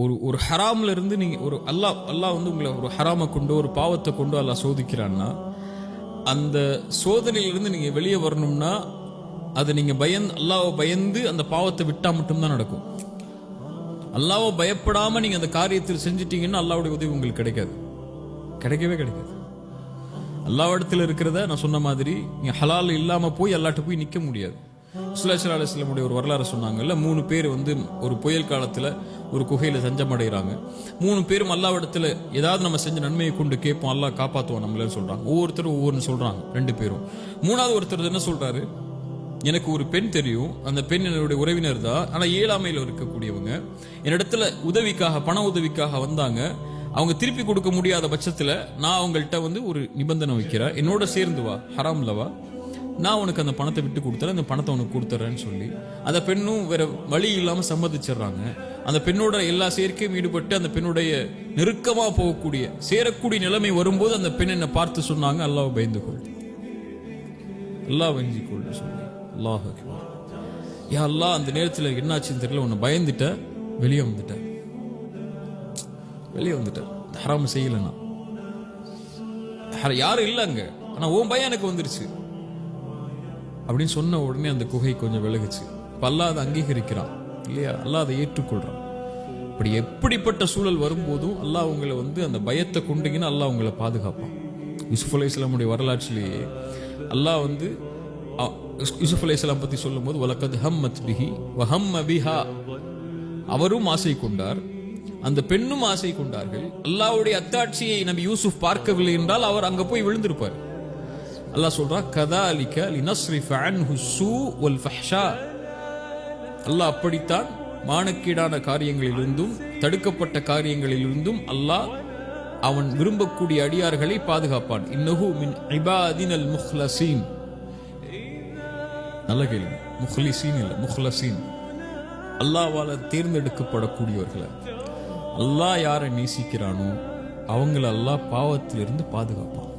ஒரு ஒரு ஹராம்ல இருந்து நீங்க ஒரு அல்லாஹ் வந்து உங்களை ஒரு ஹராமை கொண்டு ஒரு பாவத்தை கொண்டு அல்லாஹ் சோதிக்கிறான்னா, அந்த சோதனையிலிருந்து நீங்க வெளியே வரணும்னா அதை நீங்க அல்லாஹ்வை பயந்து அந்த பாவத்தை விட்டா மட்டும்தான் நடக்கும். அல்லாஹ்வை பயப்படாம நீங்க அந்த காரியத்தில் செஞ்சிட்டீங்கன்னா அல்லாஹ்வுடைய உதவி உங்களுக்கு கிடைக்கவே கிடைக்காது. அல்லாஹ்விடத்தில் இருக்கிறத நான் சொன்ன மாதிரி நீங்க ஹலால் இல்லாம போய் அல்லாஹ்ட்ட போய் நிக்க முடியாது. ஸல்லல்லாஹு அலைஹி வஸல்லம் ஒரு வரலாறு சொன்னாங்கல்ல, 3 பேர் வந்து ஒரு புயல் காலத்துல ஒரு குகையில தஞ்சம் அடைகிறாங்க. 3 பேரும் அல்லாஹ்விடத்துல ஏதாவது நம்ம செஞ்ச நன்மையை கொண்டு கேட்போம், அல்லாஹ் காப்பாற்றுவோம் நம்மள சொல்றாங்க. ஒவ்வொருத்தரும் ஒவ்வொன்று சொல்றாங்க. 2 பேரும். 3வது ஒருத்தர் என்ன சொல்றாரு, எனக்கு ஒரு பெண் தெரியும், அந்த பெண் என்னுடைய உறவினர் தான், ஆனா ஏழாமையில் இருக்கக்கூடியவங்க, என்னிடத்துல உதவிக்காக பண உதவிக்காக வந்தாங்க. அவங்க திருப்பி கொடுக்க முடியாத பட்சத்துல நான் அவங்கள்ட்ட வந்து ஒரு நிபந்தனை வைக்கிறேன், என்னோட சேர்ந்து வா, ஹராம்லவா, நான் உனக்கு அந்த பணத்தை விட்டு கொடுத்துறேன், அந்த பணத்தை உனக்கு கொடுத்துறேன்னு சொல்லி அந்த பெண்ணும் வேற வழி இல்லாம சம்மதிச்சிடுறாங்க. அந்த பெண்ணோட எல்லா சேர்க்கையும் ஈடுபட்டு அந்த பெண்ணுடைய நெருக்கமா போகக்கூடிய சேரக்கூடிய நிலைமை வரும்போது அந்த பெண் என்ன பார்த்து சொன்னாங்க, அல்லாஹ் பயந்துகொள், அல்லாஹ் வஞ்சிக்கொள் சொல்லி. அல்லாஹ் அக்பர். யா அல்லாஹ், அந்த நேரத்தில் என்னாச்சுன்னு தெரியல, உன்னை பயந்துட்ட, வெளியே வந்துட்டேன், ஹராம் செய்யலன்னா யாரும் இல்லைங்க, ஆனா உன் பயம் எனக்கு வந்துருச்சு அப்படின்னு சொன்ன உடனே அந்த குகை கொஞ்சம் விலகுச்சு. இப்ப அல்லாஹ் அதை அங்கீகரிக்கிறான் இல்லையா, அல்லாஹ் அதை ஏற்றுக்கொள்றான். இப்படி எப்படிப்பட்ட சூழல் வரும்போதும் அல்லாஹ் உங்களை வந்து அந்த பயத்தை கொண்டீங்கன்னா அல்லாஹ் உங்களை பாதுகாப்பான். யூசுப் அலைஹிஸ்ஸலாமுடைய வரலாற்றிலேயே அல்லாஹ் வந்து யூசுப் அலைஹிஸ்ஸலாம் பத்தி சொல்லும் போது, வலக்கத் ஹம்மத் பிஹி வ ஹம்ம பிஹா, அவரும் ஆசை கொண்டார், அந்த பெண்ணும் ஆசை கொண்டார்கள். அல்லாஹ்வுடைய அத்தாட்சியை நபி யூசுப் பார்க்கவில்லை என்றால் அவர் அங்க போய் விழுந்திருப்பார். அல்லாஹ் சொல்றா, கதாலிக லினஸ்ரிஃப அன்ஹு ஸூ வல் ஃபஹ்ஷா, அல்லாஹ் அப்படித்தான் மானக்கீடான காரியங்களிலிருந்தும் தடுக்கப்பட்ட காரியங்களிலிருந்தும் அல்லாஹ் அவன் விரும்பக்கூடிய அடியார்களை பாதுகாப்பான். இன்னஹு மின் இபாதினல் முஹ்லஸீன். நல்ல கேளுங்க, முஹ்லிஸீன் இல்ல, முஹ்லஸீன். அல்லாஹ்வால தேர்ந்தெடுக்கப்படக்கூடியவர்களை, அல்லாஹ் யாரை நேசிக்கிறானோ அவங்கள அல்லாஹ் பாவத்திலிருந்து பாதுகாப்பான்.